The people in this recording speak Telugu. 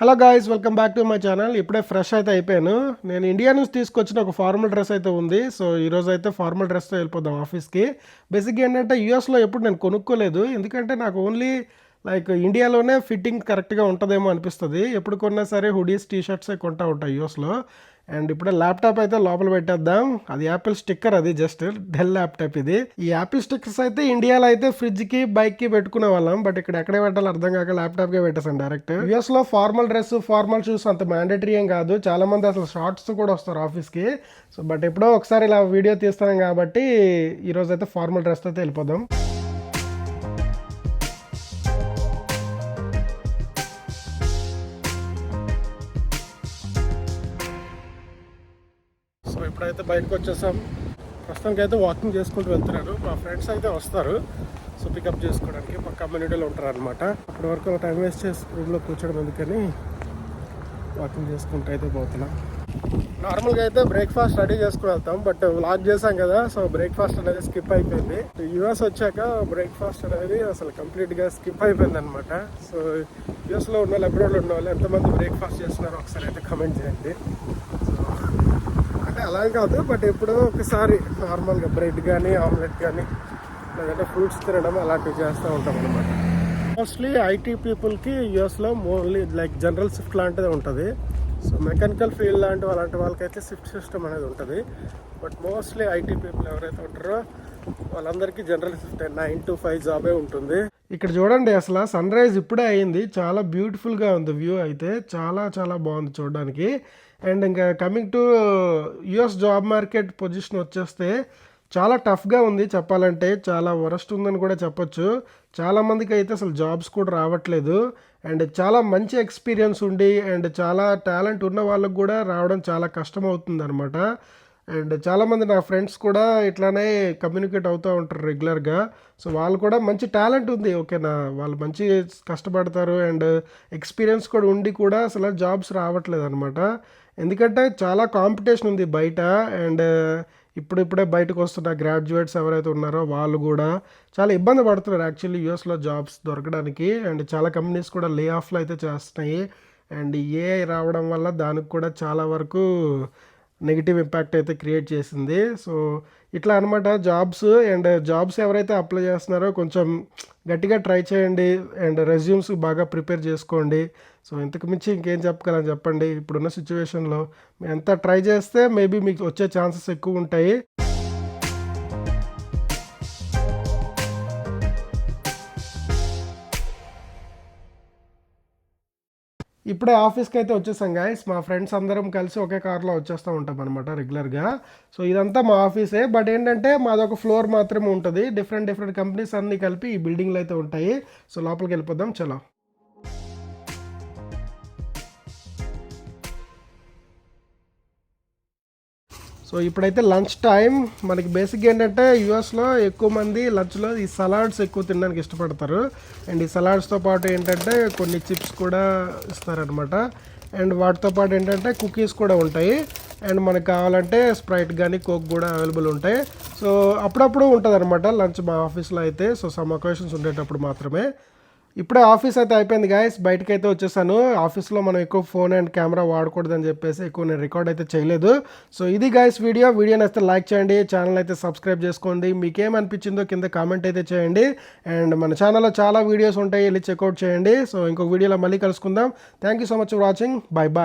Hello guys, welcome back to my channel. ఇప్పుడే ఫ్రెష్ అయితే అయిపోయాను. నేను ఇండియా నుంచి తీసుకొచ్చిన ఒక ఫార్మల్ డ్రెస్ అయితే ఉంది. సో ఈరోజు అయితే ఫార్మల్ డ్రెస్తో వెళ్ళిపోదాం ఆఫీస్కి. బేసిక్గా ఏంటంటే యూఎస్లో ఎప్పుడు నేను కొనుక్కోలేదు, ఎందుకంటే నాకు ఓన్లీ ఇండియాలోనే ఫిట్టింగ్ కరెక్ట్గా ఉంటుందేమో అనిపిస్తుంది. ఎప్పుడు కొన్నా సరే హుడీస్ టీషర్ట్సే కొంటా ఉంటాయి యూఎస్లో. అండ్ ఇప్పుడే ల్యాప్టాప్ అయితే లోపల పెట్టేద్దాం. అది యాపిల్ స్టిక్కర్, అది జస్ట్ డెల్ ల్యాప్టాప్ ఇది. ఈ యాపిల్ స్టిక్కర్స్ అయితే ఇండియాలో అయితే ఫ్రిడ్జ్కి బైక్కి పెట్టుకునే వాళ్ళం, బట్ ఇక్కడ ఎక్కడే పెట్టాలో అర్థం కాక ల్యాప్టాప్కే పెట్టేసాను డైరెక్ట్. యూఎస్లో ఫార్మల్ డ్రెస్, ఫార్మల్ షూస్ అంత మ్యాండేటరీ ఏం కాదు. చాలా మంది అసలు షార్ట్స్ కూడా వస్తారు ఆఫీస్కి. సో బట్ ఎప్పుడో ఒకసారి ఇలా వీడియో తీస్తాం కాబట్టి ఈరోజు అయితే ఫార్మల్ డ్రెస్తో అయితే వెళ్ళిపోదాం. సో ఇప్పుడైతే బయటకు వచ్చేసాం. ప్రస్తుతానికి అయితే వాకింగ్ చేసుకుంటూ వెళ్తున్నాను. మా ఫ్రెండ్స్ అయితే వస్తారు సో పికప్ చేసుకోవడానికి. మా కమ్యూనిటీలో ఉంటారు అనమాట. అప్పటి వరకు టైం వేస్ట్ చేసి రూమ్లో కూర్చోడం ఎందుకని వాకింగ్ చేసుకుంటూ అయితే పోతున్నాం. నార్మల్గా అయితే బ్రేక్ఫాస్ట్ రెడీ చేసుకుని వెళ్తాం, బట్ వ్లాగ్ చేసాం కదా, సో బ్రేక్ఫాస్ట్ అనేది స్కిప్ అయిపోయింది. యూఎస్ వచ్చాక బ్రేక్ఫాస్ట్ అనేది అసలు కంప్లీట్గా స్కిప్ అయిపోయింది అనమాట. సో యూఎస్లో ఉన్న వాళ్ళు, అబ్రాడ్లో ఉన్న వాళ్ళు ఎంతమంది బ్రేక్ఫాస్ట్ చేస్తున్నారో ఒకసారి అయితే కమెంట్ చేయండి. అంటే అలా కాదు, బట్ ఎప్పుడో ఒకసారి నార్మల్గా బ్రెడ్ కానీ ఆమ్లెట్ కానీ లేదంటే ఫ్రూట్స్ తినడం అలాంటివి చేస్తూ ఉంటాం అనమాట. మోస్ట్లీ ఐటీ పీపుల్కి యూఎస్లో ఓన్లీ జనరల్ షిఫ్ట్ లాంటిదే ఉంటుంది. సో మెకానికల్ ఫీల్డ్ అలాంటి వాళ్ళకైతే షిఫ్ట్ సిస్టమ్ అనేది ఉంటుంది. బట్ మోస్ట్లీ ఐటీ పీపుల్ ఎవరైతే ఉంటారో వాళ్ళందరికీ జనరల్ షిఫ్ట్ 9 to 5 జాబే ఉంటుంది. ఇక్కడ చూడండి, అసలు సన్ రైజ్ ఇప్పుడే అయింది. చాలా బ్యూటిఫుల్గా ఉంది వ్యూ అయితే. చాలా చాలా బాగుంది చూడడానికి. అండ్ ఇంకా coming to US job market position వచ్చేస్తే చాలా టఫ్గా ఉంది చెప్పాలంటే. చాలా వరస్ట్ ఉందని కూడా చెప్పొచ్చు. చాలామందికి అయితే అసలు జాబ్స్ కూడా రావట్లేదు. అండ్ చాలా మంచి ఎక్స్పీరియన్స్ ఉండి అండ్ చాలా టాలెంట్ ఉన్న వాళ్ళకు కూడా రావడం చాలా కష్టం అవుతుంది అనమాట. అండ్ చాలామంది నా ఫ్రెండ్స్ కూడా ఇట్లానే కమ్యూనికేట్ అవుతూ ఉంటారు రెగ్యులర్గా. సో వాళ్ళు కూడా మంచి టాలెంట్ ఉంది, ఓకేనా, వాళ్ళు మంచి కష్టపడతారు అండ్ ఎక్స్పీరియన్స్ కూడా ఉండి కూడా అసలు జాబ్స్ రావట్లేదు అనమాట. ఎందుకంటే చాలా కాంపిటీషన్ ఉంది బయట. అండ్ ఇప్పుడిప్పుడే బయటకు వస్తున్న గ్రాడ్యుయేట్స్ ఎవరైతే ఉన్నారో వాళ్ళు కూడా చాలా ఇబ్బంది పడుతున్నారు యాక్చువల్లీ యూఎస్లో జాబ్స్ దొరకడానికి. అండ్ చాలా కంపెనీస్ కూడా లే ఆఫ్లు అయితే చేస్తున్నాయి. అండ్ ఏఐ రావడం వల్ల దానికి కూడా చాలా వరకు నెగిటివ్ ఇంపాక్ట్ అయితే క్రియేట్ చేసింది. సో ఇట్లా అనమాట జాబ్స్. అండ్ జాబ్స్ ఎవరైతే అప్లై చేస్తున్నారో కొంచెం గట్టిగా ట్రై చేయండి అండ్ రెజ్యూమ్స్ బాగా ప్రిపేర్ చేసుకోండి. సో ఇంతకు మించి ఇంకేం చెప్పగలను చెప్పండి. ఇప్పుడున్న సిచ్యువేషన్లో ఎంత ట్రై చేస్తే మేబీ మీకు వచ్చే ఛాన్సెస్ ఎక్కువ ఉంటాయి. ఇప్పుడే ఆఫీస్కి అయితే వచ్చేసాం గాయస్. మా ఫ్రెండ్స్ అందరం కలిసి ఒకే కార్లో వచ్చేస్తూ ఉంటాం అనమాట రెగ్యులర్గా. సో ఇదంతా మా ఆఫీసే, బట్ ఏంటంటే మాదొక ఫ్లోర్ మాత్రమే ఉంటుంది. డిఫరెంట్ కంపెనీస్ అన్నీ కలిపి ఈ బిల్డింగ్లో అయితే ఉంటాయి. సో లోపలికి వెళ్ళిపోదాం చలో. సో ఇప్పుడైతే లంచ్ టైం. మనకి బేసిక్గా ఏంటంటే యూఎస్లో ఎక్కువ మంది లంచ్లో ఈ సలాడ్స్ ఎక్కువ తినడానికి ఇష్టపడతారు. అండ్ ఈ సలాడ్స్తో పాటు ఏంటంటే కొన్ని చిప్స్ కూడా ఇస్తారనమాట. అండ్ వాటితో పాటు ఏంటంటే కుకీస్ కూడా ఉంటాయి. అండ్ మనకు కావాలంటే స్ప్రైట్ కానీ కోక్ కూడా అవైలబుల్ ఉంటాయి. సో అప్పుడప్పుడు ఉంటుంది అనమాట లంచ్ మా ఆఫీస్లో అయితే. సో సమ్ అకేషన్స్ ఉండేటప్పుడు మాత్రమే. ఇప్పుడే ఆఫీస్ అయితే అయిపోయింది గాయస్, బయటకు అయితే వచ్చేసాను. ఆఫీస్లో మనం ఎక్కువ ఫోన్ అండ్ కెమెరా వాడకూడదని చెప్పేసి ఎక్కువ నేను రికార్డ్ అయితే చేయలేదు. సో ఇది గాయస్ వీడియో నచ్చితే లైక్ చేయండి, ఛానల్ అయితే సబ్స్క్రైబ్ చేసుకోండి. మీకేమనిపించిందో కింద కామెంట్ అయితే చేయండి. అండ్ మన ఛానల్లో చాలా వీడియోస్ ఉంటాయి, వెళ్ళి చెక్అవుట్ చేయండి. సో ఇంకొక వీడియోలో మళ్ళీ కలుసుకుందాం. Thank you so much for watching. Bye bye.